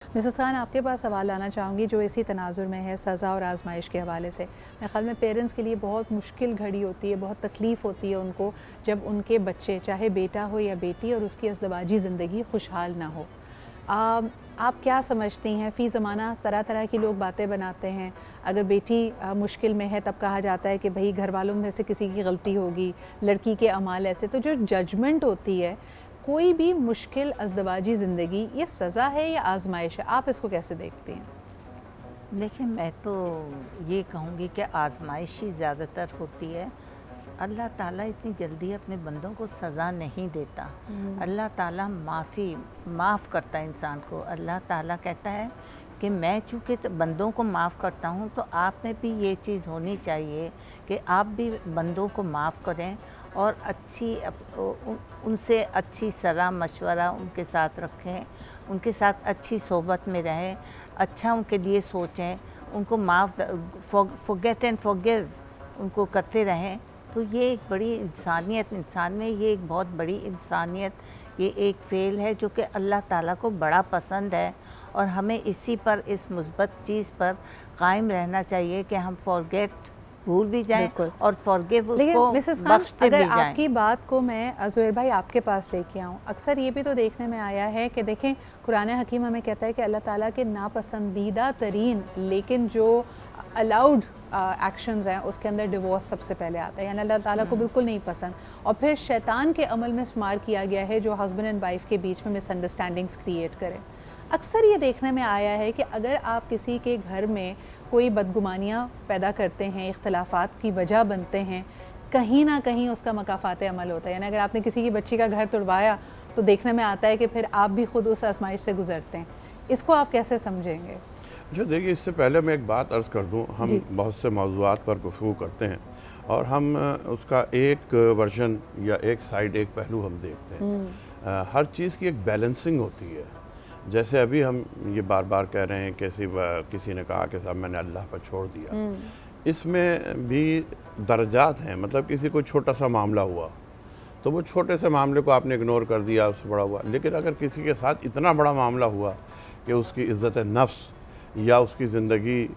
Mrs Khan, آپ کے پاس سوال لانا چاہوں گی جو اسی تناظر میں ہے سزا اور آزمائش کے حوالے سے۔ میرے خیال میں پیرنٹس کے لیے بہت مشکل گھڑی ہوتی ہے، بہت تکلیف ہوتی ہے ان کو جب ان کے بچے، چاہے بیٹا ہو یا بیٹی، اور اس کی ازدواجی زندگی خوشحال نہ ہو۔ آپ کیا سمجھتی ہیں؟ فی زمانہ طرح طرح کی لوگ باتیں بناتے ہیں۔ اگر بیٹی مشکل میں ہے تب کہا جاتا ہے کہ بھئی گھر والوں میں سے کسی کی غلطی ہوگی، لڑکی کے اعمال ایسے۔ تو جو ججمنٹ ہوتی ہے، کوئی بھی مشکل ازدواجی زندگی، یہ سزا ہے یا آزمائش ہے؟ آپ اس کو کیسے دیکھتی ہیں؟ دیکھیں، میں تو یہ کہوں گی کہ آزمائش ہی زیادہ تر ہوتی ہے۔ اللہ تعالیٰ اتنی جلدی اپنے بندوں کو سزا نہیں دیتا۔ اللہ تعالیٰ معاف کرتا ہے انسان کو۔ اللہ تعالیٰ کہتا ہے کہ میں چونکہ بندوں کو معاف کرتا ہوں تو آپ میں بھی یہ چیز ہونی چاہیے کہ آپ بھی بندوں کو معاف کریں اور ان سے اچھی صلاح مشورہ ان کے ساتھ رکھیں، ان کے ساتھ اچھی صحبت میں رہیں، اچھا ان کے لیے سوچیں، ان کو forget and forgive ان کو کرتے رہیں۔ تو یہ ایک بڑی انسانیت، انسان میں یہ ایک بہت بڑی انسانیت، یہ ایک فعل ہے جو کہ اللہ تعالیٰ کو بڑا پسند ہے، اور ہمیں اسی پر، اس مثبت چیز پر قائم رہنا چاہیے کہ ہم بھول بھی جائیں بالکل۔ اور forgive اس لیکن کو مسز خان، بخشتے اگر بھی جائیں۔ آپ کی بات کو میں زہیر بھائی آپ کے پاس لے کے آؤں، اکثر یہ بھی تو دیکھنے میں آیا ہے کہ دیکھیں قرآن حکیم ہمیں کہتا ہے کہ اللہ تعالیٰ کے ناپسندیدہ ترین لیکن جو الاؤڈ ایکشنز ہیں اس کے اندر ڈیورس سب سے پہلے آتا ہے، یعنی اللہ تعالیٰ کو بالکل نہیں پسند، اور پھر شیطان کے عمل میں شمار کیا گیا ہے جو ہسبینڈ اینڈ وائف کے بیچ میں مس انڈرسٹینڈنگز کریٹ کرے۔ اکثر یہ دیکھنے میں آیا ہے کہ اگر آپ کسی کے گھر میں کوئی بدگمانیاں پیدا کرتے ہیں، اختلافات کی وجہ بنتے ہیں، کہیں نہ کہیں اس کا مکافات عمل ہوتا ہے، یعنی اگر آپ نے کسی کی بچی کا گھر توڑوایا تو دیکھنے میں آتا ہے کہ پھر آپ بھی خود اس آزمائش سے گزرتے ہیں۔ اس کو آپ کیسے سمجھیں گے؟ جو دیکھیے، اس سے پہلے میں ایک بات عرض کر دوں، ہم بہت سے موضوعات پر گفتگو کرتے ہیں اور ہم اس کا ایک ورژن یا ایک سائیڈ، ایک پہلو ہم دیکھتے ہیں۔ ہر چیز کی ایک بیلنسنگ ہوتی ہے۔ جیسے ابھی ہم یہ بار بار کہہ رہے ہیں کہ کسی نے کہا کہ صاحب میں نے اللہ پر چھوڑ دیا، اس میں بھی درجات ہیں۔ مطلب کسی کو چھوٹا سا معاملہ ہوا تو وہ چھوٹے سے معاملے کو آپ نے اگنور کر دیا، اس سے بڑا ہوا، لیکن اگر کسی کے ساتھ اتنا بڑا معاملہ ہوا کہ اس کی عزت نفس یا اس کی زندگی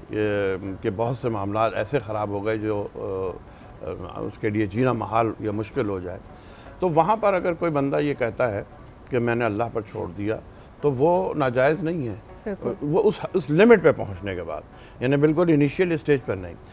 کے بہت سے معاملات ایسے خراب ہو گئے جو اس کے لیے جینا محال یا مشکل ہو جائے، تو وہاں پر اگر کوئی بندہ یہ کہتا ہے کہ میں نے اللہ پر چھوڑ دیا تو وہ ناجائز نہیں ہے، وہ اس لمٹ پہ پہنچنے کے بعد، یعنی بالکل انیشیل اسٹیج پر نہیں۔